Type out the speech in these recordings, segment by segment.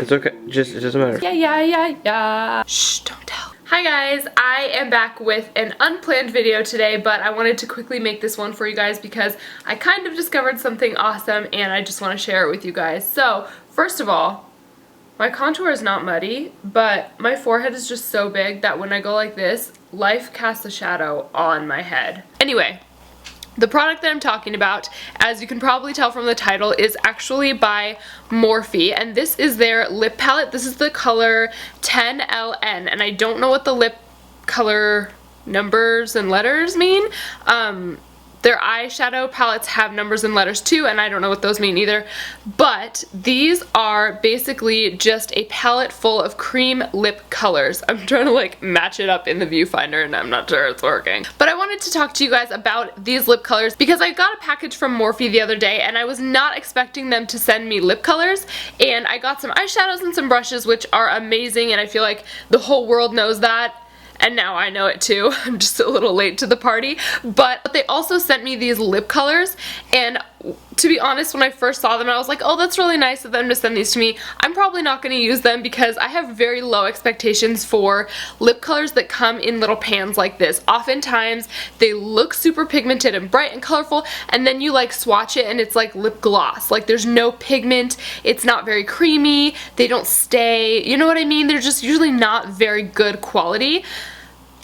It's okay. Just, it doesn't matter. Yeah. Shh, don't tell. Hi guys, I am back with an unplanned video today, but I wanted to quickly make this one for you guys because I kind of discovered something awesome and I just want to share it with you guys. So, first of all, my contour is not muddy, but my forehead is just so big that when I go like this, life casts a shadow on my head. Anyway, the product that I'm talking about, as you can probably tell from the title, is actually by Morphe, and this is their lip palette. This is the color 10LN, and I don't know what the lip color numbers and letters mean. Their eyeshadow palettes have numbers and letters too, and I don't know what those mean either. But these are basically just a palette full of cream lip colors. I'm trying to like match it up in the viewfinder and I'm not sure it's working. But I wanted to talk to you guys about these lip colors because I got a package from Morphe the other day and I was not expecting them to send me lip colors. And I got some eyeshadows and some brushes, which are amazing, and I feel like the whole world knows that. And now I know it too. I'm just a little late to the party. But they also sent me these lip colors, and to be honest, when I first saw them I was like, oh, that's really nice of them to send these to me. I'm probably not going to use them because I have very low expectations for lip colors that come in little pans like this. Oftentimes they look super pigmented and bright and colorful, and then you like swatch it and it's like lip gloss. Like there's no pigment, it's not very creamy, they don't stay, you know what I mean? They're just usually not very good quality.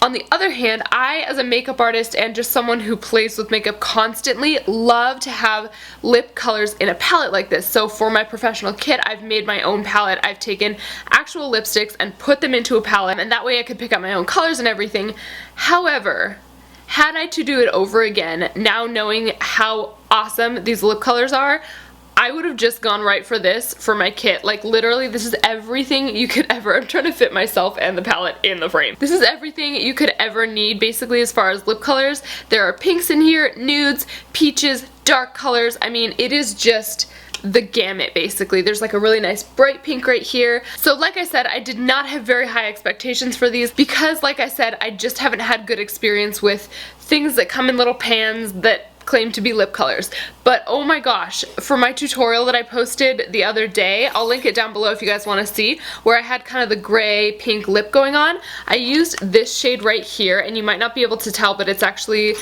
On the other hand, I, as a makeup artist and just someone who plays with makeup constantly, love to have lip colors in a palette like this. So for my professional kit, I've made my own palette. I've taken actual lipsticks and put them into a palette, and that way I could pick out my own colors and everything. However, had I to do it over again, now knowing how awesome these lip colors are, I would have just gone right for this for my kit. Like literally, this is everything you could ever, I'm trying to fit myself and the palette in the frame. This is everything you could ever need basically as far as lip colors. There are pinks in here, nudes, peaches, dark colors. I mean, it is just the gamut basically. There's like a really nice bright pink right here. So like I said, I did not have very high expectations for these because like I said, I just haven't had good experience with things that come in little pans that claim to be lip colors. But oh my gosh, for my tutorial that I posted the other day, I'll link it down below if you guys want to see, where I had kind of the gray pink lip going on, I used this shade right here, and you might not be able to tell, but it's actually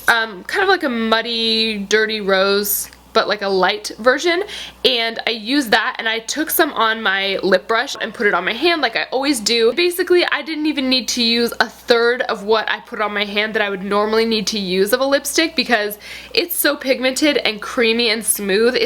kind of like a muddy, dirty rose, but like a light version, and I used that and I took some on my lip brush and put it on my hand like I always do. Basically, I didn't even need to use a third of what I put on my hand that I would normally need to use of a lipstick because it's so pigmented and creamy and smooth.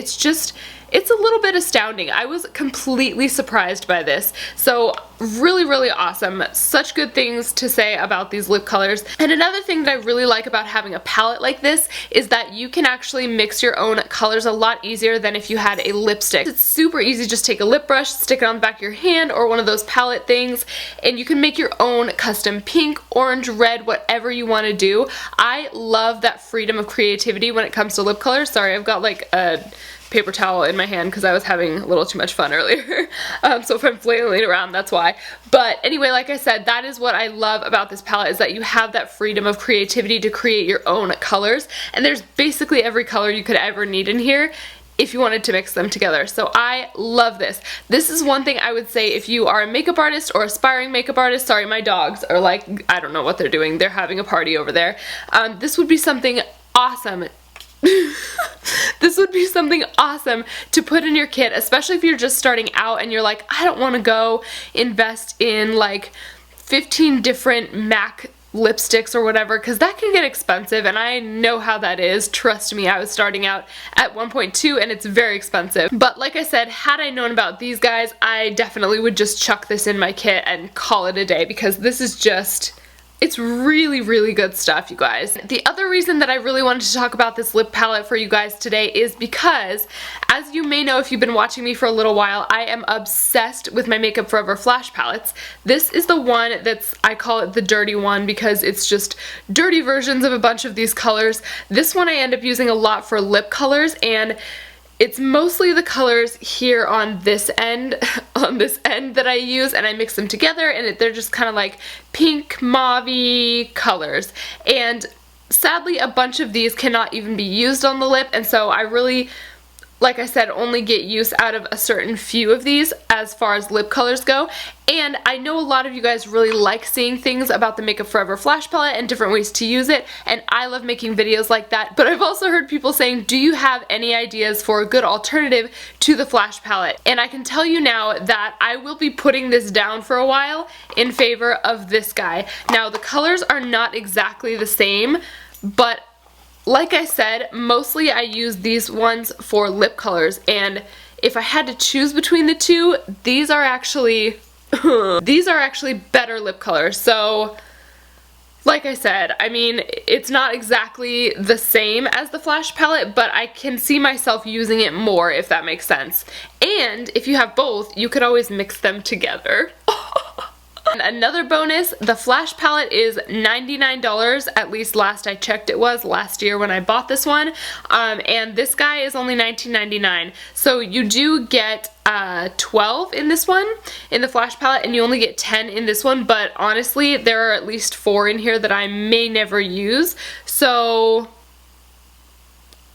It's a little bit astounding. I was completely surprised by this. So really awesome. Such good things to say about these lip colors. And another thing that I really like about having a palette like this is that you can actually mix your own colors a lot easier than if you had a lipstick. It's super easy. Just take a lip brush, stick it on the back of your hand or one of those palette things, and you can make your own custom pink, orange, red, whatever you want to do. I love that freedom of creativity when it comes to lip colors. Sorry, I've got like a paper towel in my hand because I was having a little too much fun earlier. So if I'm flailing around, that's why. But anyway, like I said, that is what I love about this palette, is that you have that freedom of creativity to create your own colors. And there's basically every color you could ever need in here if you wanted to mix them together. So I love this. This is one thing I would say if you are a makeup artist or aspiring makeup artist. Sorry, my dogs are like, I don't know what they're doing. They're having a party over there. This would be something awesome. This would be something awesome to put in your kit, especially if you're just starting out and you're like, I don't want to go invest in like 15 different MAC lipsticks or whatever, because that can get expensive, and I know how that is. Trust me, I was starting out at 1.2 and it's very expensive. But like I said, had I known about these guys, I definitely would just chuck this in my kit and call it a day, because this is just, it's really good stuff, you guys. The other reason that I really wanted to talk about this lip palette for you guys today is because, as you may know if you've been watching me for a little while, I am obsessed with my Makeup Forever Flash palettes. This is the one that's, I call it the dirty one because it's just dirty versions of a bunch of these colors. This one I end up using a lot for lip colors, and it's mostly the colors here on this end, that I use, and I mix them together, and they're just kind of like pink, mauve-y colors. And sadly, a bunch of these cannot even be used on the lip, and so I really like I said, only get use out of a certain few of these as far as lip colors go. And I know a lot of you guys really like seeing things about the Makeup Forever Flash Palette and different ways to use it, and I love making videos like that. But I've also heard people saying, do you have any ideas for a good alternative to the Flash Palette? And I can tell you now that I will be putting this down for a while in favor of this guy. Now, the colors are not exactly the same, but like I said, mostly I use these ones for lip colors, and if I had to choose between the two, these are actually these are actually better lip colors. So like I said, I mean, it's not exactly the same as the Flash palette, but I can see myself using it more, if that makes sense. And if you have both, you could always mix them together. And another bonus, the Flash palette is $99, at least last I checked it was, last year when I bought this one, and this guy is only $19.99. So you do get 12 in this one, in the Flash palette, and you only get 10 in this one, but honestly, there are at least 4 in here that I may never use, so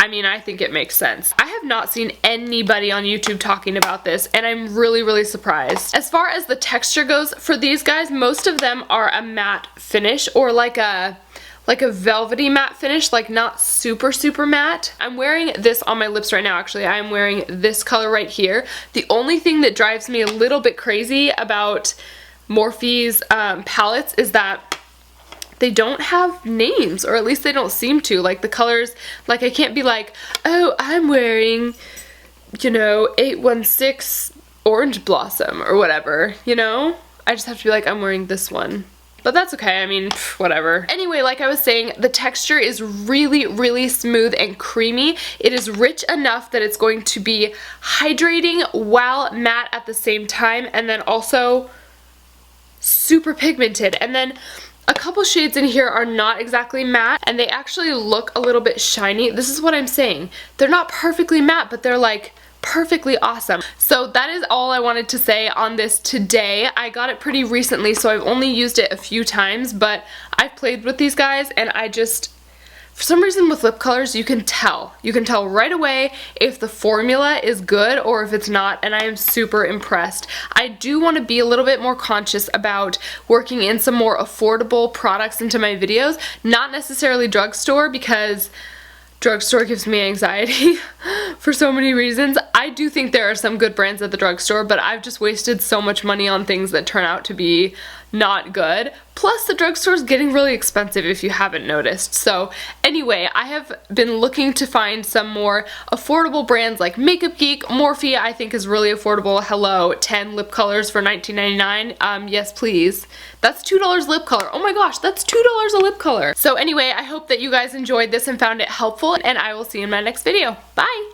I mean, I think it makes sense. I have not seen anybody on YouTube talking about this, and I'm really, really surprised. As far as the texture goes for these guys, most of them are a matte finish, or like a velvety matte finish, like not super, super matte. I'm wearing this on my lips right now, actually. I'm wearing this color right here. The only thing that drives me a little bit crazy about Morphe's palettes is that they don't have names, or at least they don't seem to. Like the colors, like I can't be like, oh, I'm wearing, you know, 816 Orange Blossom or whatever, you know? I just have to be like, I'm wearing this one. But that's okay, I mean, whatever. Anyway, like I was saying, the texture is really, really smooth and creamy. It is rich enough that it's going to be hydrating while matte at the same time, and then also super pigmented. And then a couple shades in here are not exactly matte, and they actually look a little bit shiny. This is what I'm saying. They're not perfectly matte, but they're like perfectly awesome. So that is all I wanted to say on this today. I got it pretty recently, so I've only used it a few times, but I've played with these guys, and I just, for some reason with lip colors, you can tell. You can tell right away if the formula is good or if it's not, and I am super impressed. I do want to be a little bit more conscious about working in some more affordable products into my videos. Not necessarily drugstore, because drugstore gives me anxiety for so many reasons. I do think there are some good brands at the drugstore, but I've just wasted so much money on things that turn out to be not good. Plus, the drugstore is getting really expensive if you haven't noticed. So anyway, I have been looking to find some more affordable brands like Makeup Geek. Morphe I think is really affordable. Hello, 10 lip colors for $19.99. Yes, please. That's $2 lip color. Oh my gosh, that's $2 a lip color. So anyway, I hope that you guys enjoyed this and found it helpful, and I will see you in my next video. Bye!